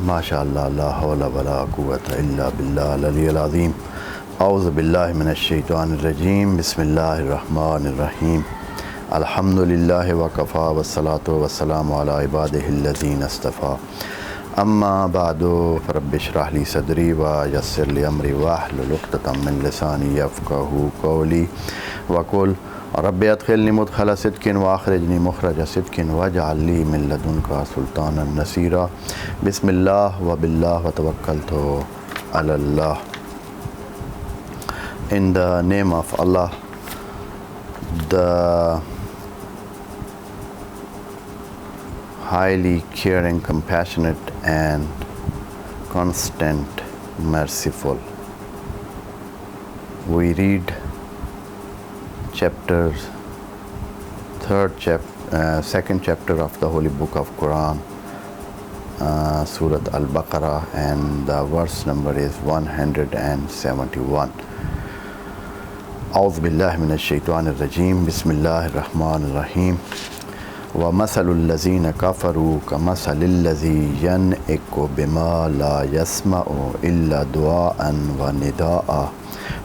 MashaAllah, la hawla wa la quwwata illa billah al-aliyyil azim. A'udhu billahi minash shaitanir rajim. Bismillahir rahmanir rahim. Alhamdulillahi wa kafa wa salatu wa salamu ala ibadihi allazina istafa. Amma ba'du, farabbi shrah li sadri wa yassir li amri wa hlul 'uqdatam min lisani yafqahu qawli wa qul rabbi adkhilni mudkhala sidqin wa akhrijni mukhraja sidqin waj'al li min ladunka sultanan nasira. Bismillah wa billah wa tawakkaltu ala Allah. In the name of Allah, the highly caring, compassionate and constant merciful. We read second chapter of the Holy Book of Quran, Surah Al-Baqarah, and the verse number is 171. A'udhu billahi minash shaitanir rajim. Bismillahir rahmanir rahim. Wa masalul lazina kafaru kamasalil lazi yan'iku bima la yasma'u illa du'aan wa nida'a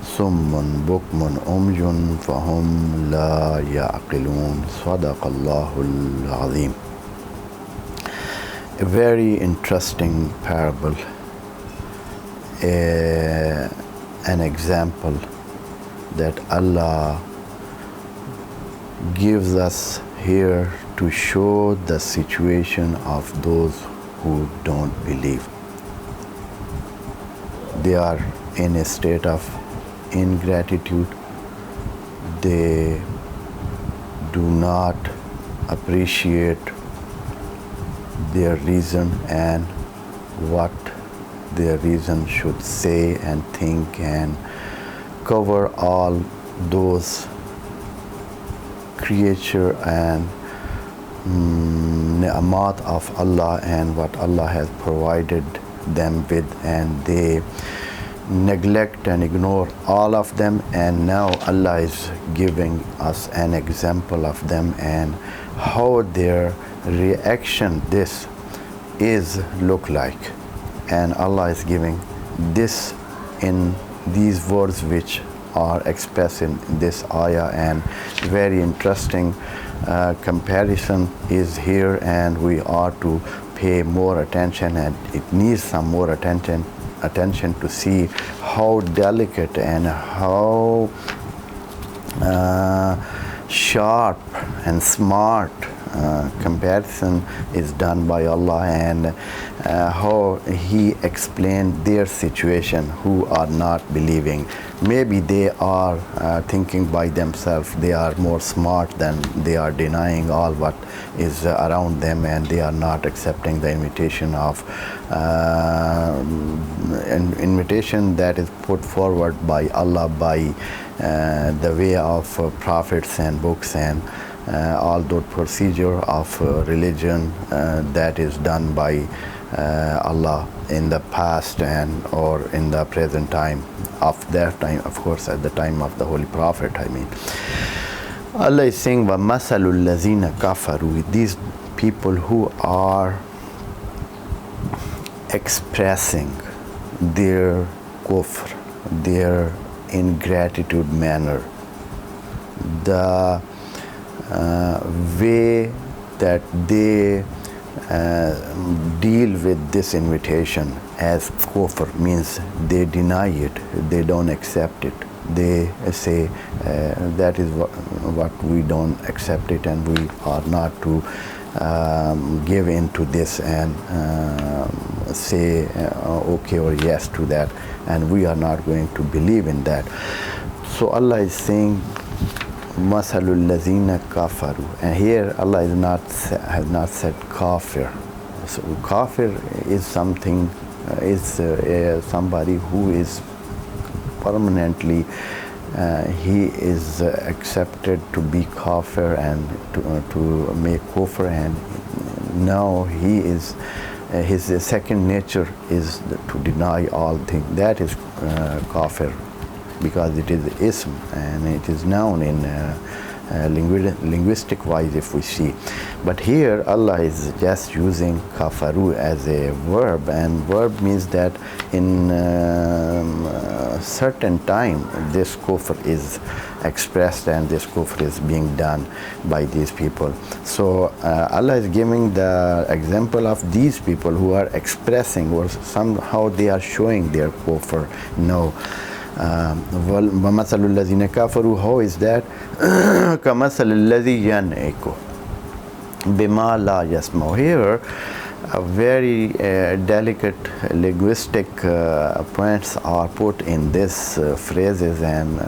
summun bukmun umyun fahum la ya'qilun. Sadaqallahul azim. A very interesting parable, an example that Allah gives us here to show the situation of those who don't believe. They are in a state of ingratitude. They do not appreciate their reason and what their reason should say and think and cover all those creature and ni'amat of Allah and what Allah has provided them with, and they neglect and ignore all of them. And now Allah is giving us an example of them and how their reaction this is look like. And Allah is giving this in these words which are expressed in this ayah, and very interesting comparison is here, and we are to pay more attention, and it needs some more attention to see how delicate and how sharp and smart comparison is done by Allah, and how He explained their situation who are not believing. Maybe they are thinking by themselves they are more smart than they are denying all what is around them, and they are not accepting the invitation of an invitation that is put forward by Allah by the way of prophets and books and all those procedure of religion that is done by Allah in the past and or in the present time. Of that time, of course, at the time of the Holy Prophet, Allah is saying, "Wa masalul lazina kafaru." These people who are expressing their kufr, their ingratitude manner, the way that they deal with this invitation as kufr, means they deny it, they don't accept it. They say that is what we don't accept it, and we are not to give in to this and say okay or yes to that, and we are not going to believe in that. So Allah is saying masalul lazina kafaru, and here Allah has not said kafir. So kafir is something somebody who is permanently he is accepted to be kafir and to make kufr, and now he is his second nature is to deny all things. That is kafir, because it is ism and it is known in linguistic wise if we see. But here Allah is just using kafaru as a verb, and verb means that in certain time this kufr is expressed and this kufr is being done by these people. So Allah is giving the example of these people who are expressing, or somehow they are showing their kufr. No. وَمَثَلُ الَّذِينَ كَفَرُوا, how is that? كَمَثَلِ الَّذِي يَنْعِقُ بِمَا لَا يَسْمَعُ. Here a very delicate linguistic points are put in these phrases, and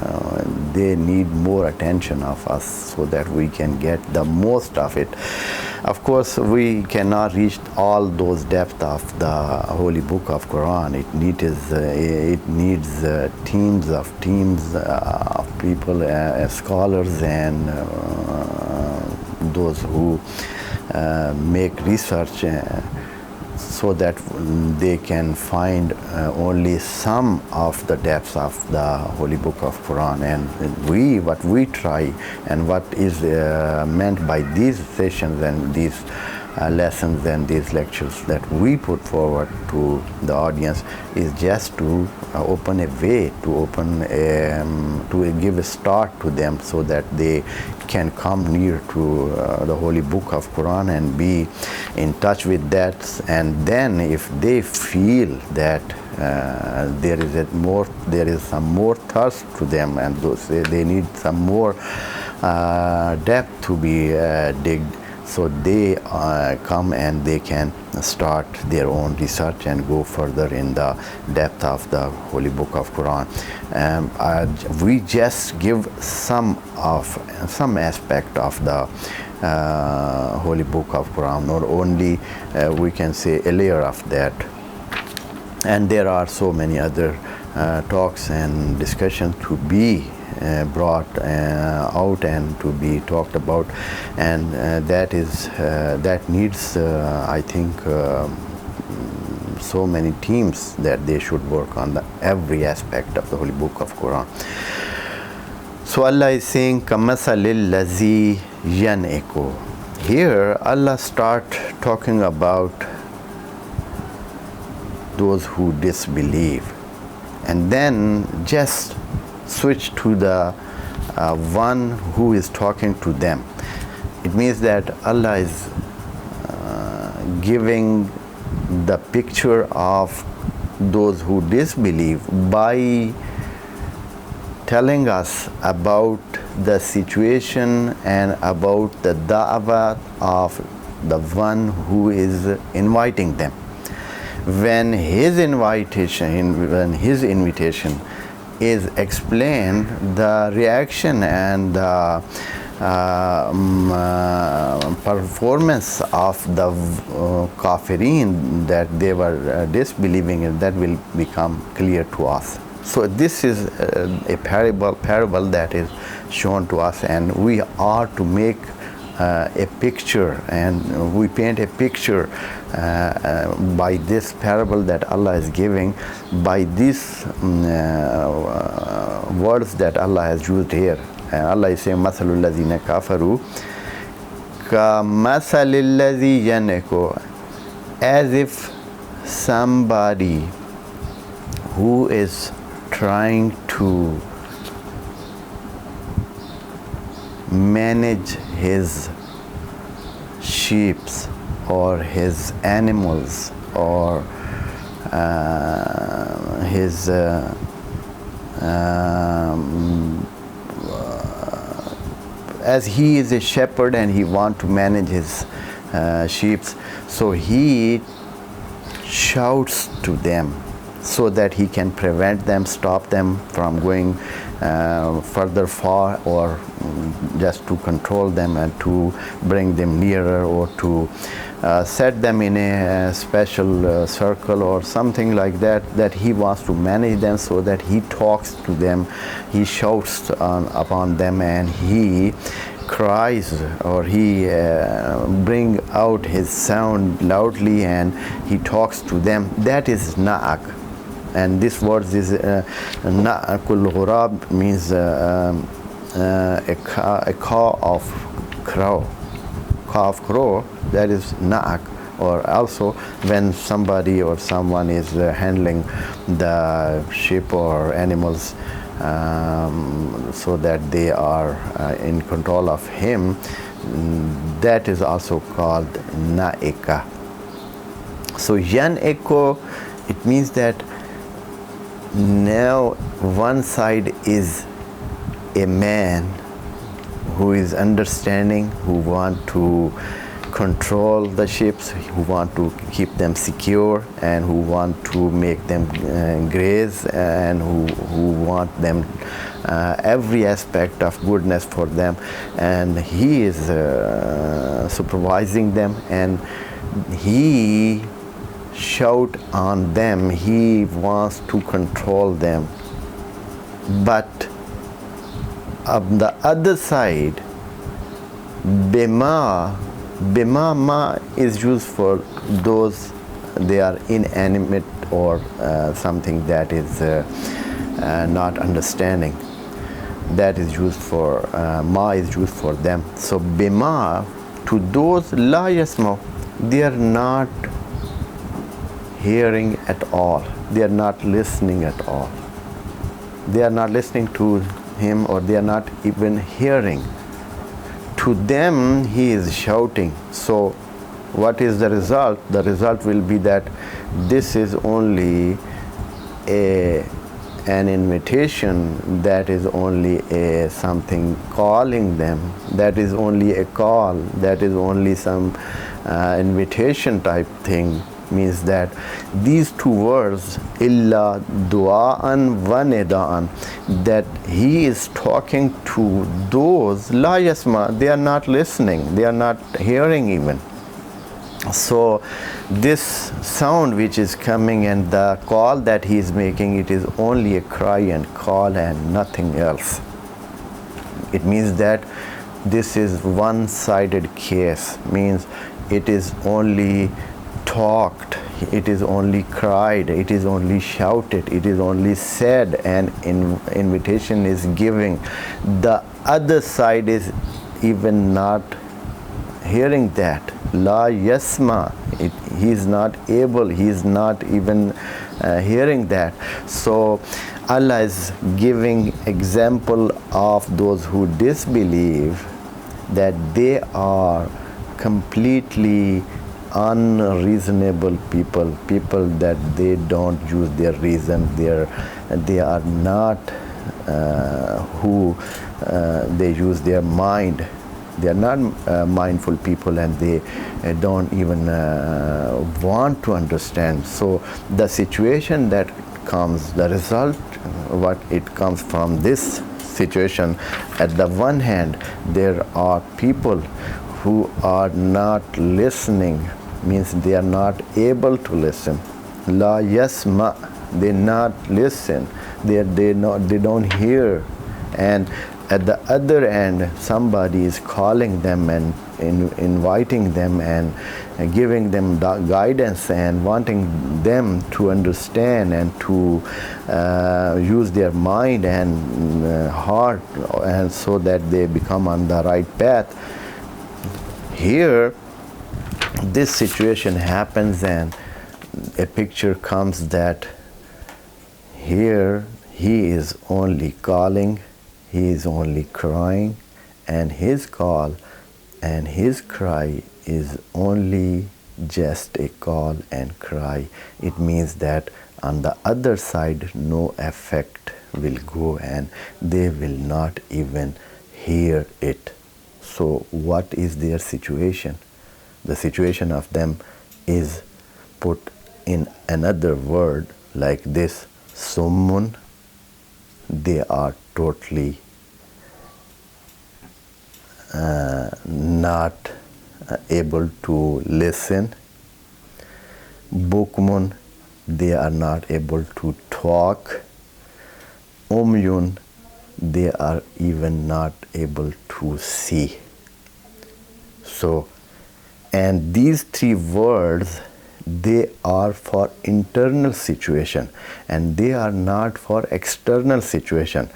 they need more attention of us so that we can get the most of it. Of course, we cannot reach all those depths of the Holy Book of Quran. It needs teams of people, scholars, and those who make research so that they can find only some of the depths of the Holy Book of Quran. And what we try and what is meant by these sessions and these lessons and these lectures that we put forward to the audience is just to open a way, to give a start to them so that they can come near to the Holy Book of Quran and be in touch with that. And then if they feel that there is some more thirst to them, and they need some more depth to be digged, so they come and they can start their own research and go further in the depth of the Holy Book of Quran. We just give some aspect of the Holy Book of Quran, not only we can say a layer of that. And there are so many other talks and discussions to be brought out and to be talked about, and that needs I think so many teams that they should work on every aspect of the Holy Book of Quran. So Allah is saying كَمَثَلِ الَّذِي يَنْعِقُ. Here Allah start talking about those who disbelieve, and then just switch to the one who is talking to them. It means that Allah is giving the picture of those who disbelieve by telling us about the situation and about the da'wah of the one who is inviting them. When his invitation is explained, the reaction and the performance of the kafirin that they were disbelieving in, that will become clear to us. So this is a parable that is shown to us, and we are to make a picture, and we paint a picture by this parable that Allah is giving, by these words that Allah has used here. Allah is saying مَثَلُ الَّذِينَ كَفَرُوا كَمَثَلِ الَّذِي يَنْعِقُ, as if somebody who is trying to manage his sheep or his animals or his as he is a shepherd and he wants to manage his sheep, so he shouts to them so that he can prevent them, stop them from going further far, or just to control them and to bring them nearer, or to set them in a special circle or something like that, that he wants to manage them, so that he talks to them, he shouts upon them, and he cries, or he bring out his sound loudly and he talks to them. That is na'ak. And this word is na'akul ghurab, means a caw of crow. Caw of crow, that is na'ak. Or also when somebody or someone is handling the sheep or animals so that they are in control of him, that is also called na'ika. So yan eko, it means that now one side is a man who is understanding, who want to control the ships, who want to keep them secure, and who want to make them graze, and who want them every aspect of goodness for them, and he is supervising them, and he shout on them, he wants to control them. But on the other side, bima ma is used for those they are inanimate or something that is not understanding. That is used for ma is used for them. So bima, to those la yasma, they are not hearing at all, they are not listening at all, they are not listening to him, or they are not even hearing. To them he is shouting. So what is the result? The result will be that this is only an invitation, that is only a something calling them, that is only a call, that is only some invitation type thing. Means that these two words, illa du'aan wa nidaan, that he is talking to those la yasma, they are not listening, they are not hearing even. So this sound which is coming and the call that he is making, it is only a cry and call and nothing else. It means that this is one-sided case, means it is only talked, it is only cried, it is only shouted, it is only said, and invitation is giving. The other side is even not hearing that. La yasma, he is not able, he is not even hearing that. So Allah is giving example of those who disbelieve, that they are completely unreasonable people, people that they don't use their reason, they are not who they use their mind. They are not mindful people, and they don't even want to understand. So the situation that comes, the result, what it comes from this situation, at the one hand, there are people who are not listening, means they are not able to listen. La yasma, they not listen, they don't hear. And at the other end, somebody is calling them and inviting them and giving them guidance and wanting them to understand and to use their mind and heart, and so that they become on the right path. Here, this situation happens, and a picture comes that here he is only calling, he is only crying, and his call and his cry is only just a call and cry. It means that on the other side no effect will go, and they will not even hear it. So what is their situation? The situation of them is put in another word like this: summun, they are totally not able to listen. Bukmun, they are not able to talk. Umyun, they are even not able to see. So, and these three words, they are for internal situation, and they are not for external situation,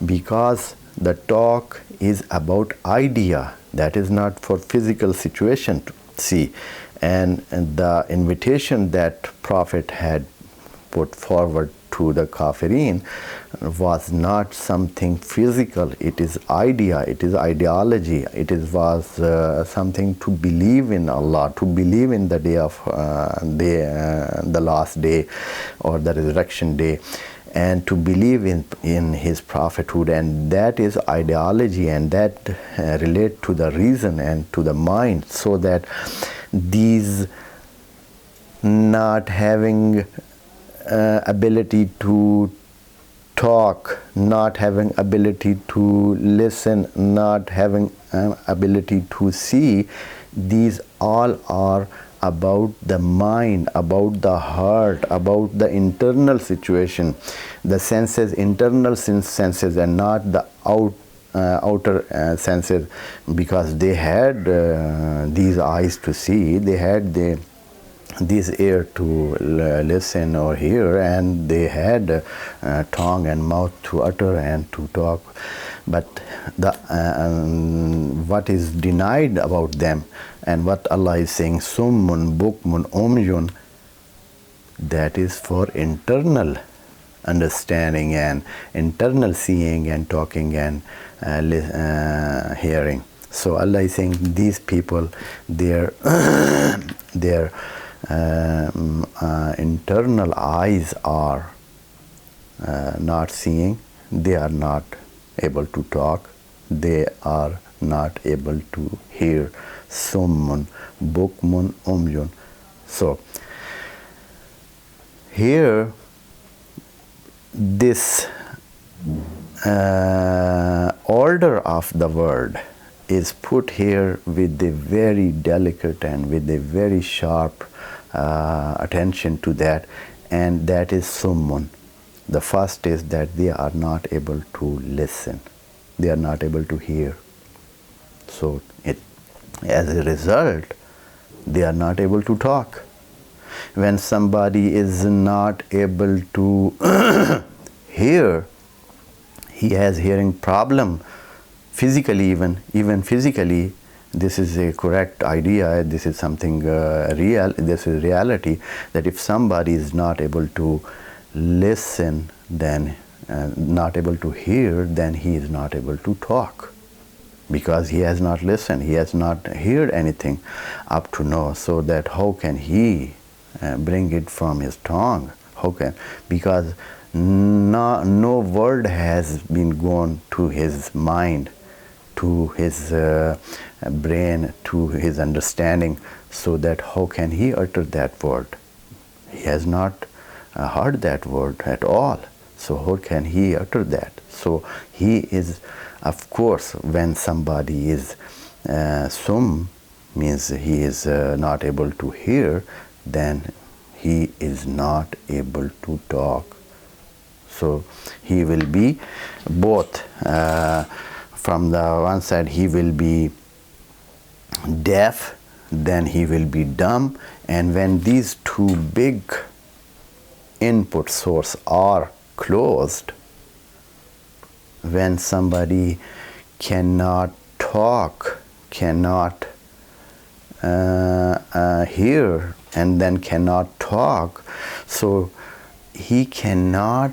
because The talk is about idea, that is not for physical situation to see. And the invitation that Prophet had put forward to the Kafirin was not something physical. It is idea, it is ideology, was something to believe in Allah, to believe in the day of the last day or the resurrection day, and to believe in his prophethood. And that is ideology, and that relate to the reason and to the mind, so that these not having ability to talk, not having ability to listen, not having ability to see, these all are about the mind, about the heart, about the internal situation, the senses, internal senses, and not the outer senses, because they had these eyes to see, they had this ear to listen or hear, and they had tongue and mouth to utter and to talk. But what is denied about them, and what Allah is saying, summun bukmun umyun, that is for internal understanding and internal seeing and talking and hearing. So Allah is saying these people, their internal eyes are not seeing, they are not able to talk, they are not able to hear. Summun bukmun umyun. So here this order of the word is put here with a very delicate and with a very sharp attention to that, and that is summun. The first is that they are not able to listen, they are not able to hear. So as a result, they are not able to talk. When somebody is not able to hear, he has hearing problem physically, even physically. This is a correct idea, this is something real, this is reality, that if somebody is not able to listen, then not able to hear, then he is not able to talk, because he has not listened, he has not heard anything up to now. So that how can he bring it from his tongue? How can? Because no word has been gone to his mind, to his brain, to his understanding, so that how can he utter that word? He has not heard that word at all. So how can he utter that? So he is, of course, when somebody is sum, means he is not able to hear, then he is not able to talk. So he will be both. From the one side, he will be deaf, then he will be dumb, and when these two big input sources are closed, when somebody cannot talk, cannot hear, and then cannot talk, so he cannot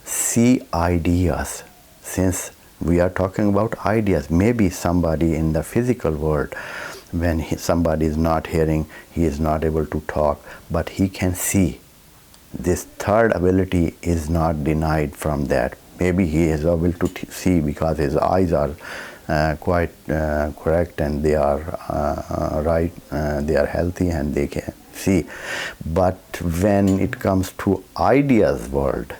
see ideas. Since we are talking about ideas, maybe somebody in the physical world, when somebody is not hearing, he is not able to talk, but he can see. This third ability is not denied from that. Maybe he is able to see because his eyes are quite correct, and they are right, they are healthy, and they can see. But when it comes to ideas world,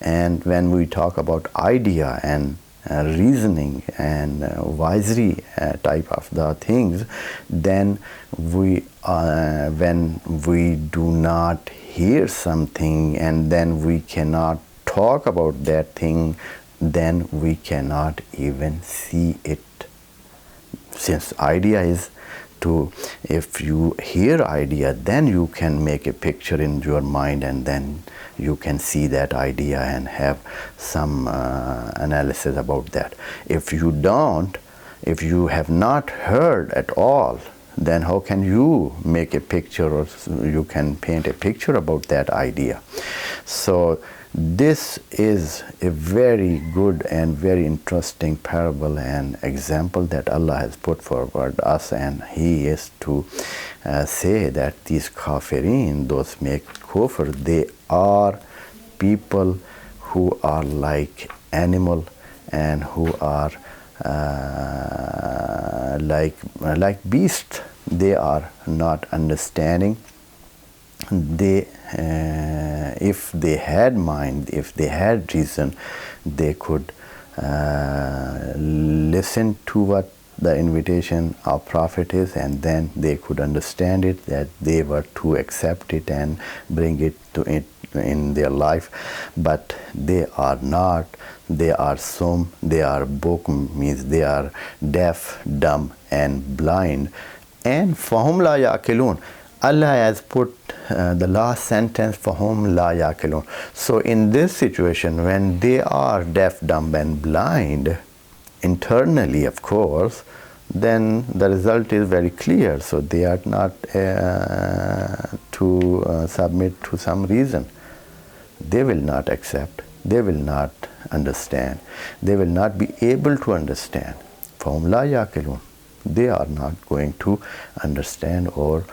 and when we talk about idea and reasoning and wisely type of the things, then when we do not hear something, and then we cannot talk about that thing, then we cannot even see it. Since idea is to, if you hear idea, then you can make a picture in your mind, and then you can see that idea and have some analysis about that. If you don't, if you have not heard at all, then how can you make a picture, or you can paint a picture about that idea? So this is a very good and very interesting parable and example that Allah has put forward us, and He is to say that these kafirin, those make kufr, they are people who are like animal and who are like beast. They are not understanding. They if they had mind, if they had reason, they could listen to what the invitation of Prophet is, and then they could understand it, that they were to accept it and bring it to it in their life. But they are not. They are sum, they are bukm, means they are deaf, dumb and blind. And fahum la yaqilun, Allah has put the last sentence, fahum la yaqilun. So in this situation, when they are deaf, dumb and blind, internally of course, then the result is very clear. So they are not to submit to some reason. They will not accept, they will not understand, they will not be able to understand. Fahum la yaqilun, they are not going to understand or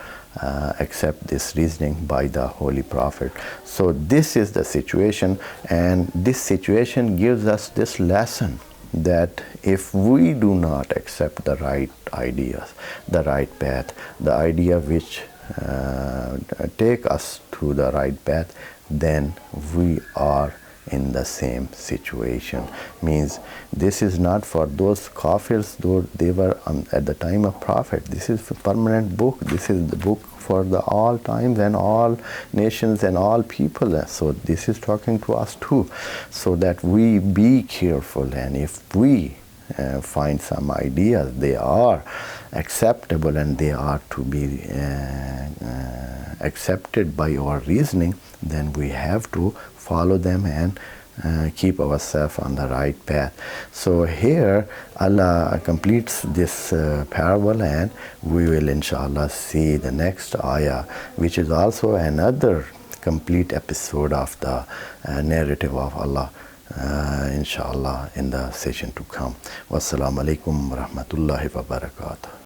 accept this reasoning by the Holy Prophet. So this is the situation, and this situation gives us this lesson, that if we do not accept the right ideas, the right path, the idea which take us to the right path, then we are in the same situation. Means this is not for those kafirs, though they were at the time of Prophet. This is a permanent book. This is the book for the all times and all nations and all people. So this is talking to us too, so that we be careful, and if we find some ideas, they are acceptable and they are to be accepted by our reasoning, then we have to follow them and keep ourselves on the right path. So here Allah completes this parable, and we will inshallah see the next ayah, which is also another complete episode of the narrative of Allah, inshallah, in the session to come. Wassalamu alaikum wa rahmatullahi wa barakatuh.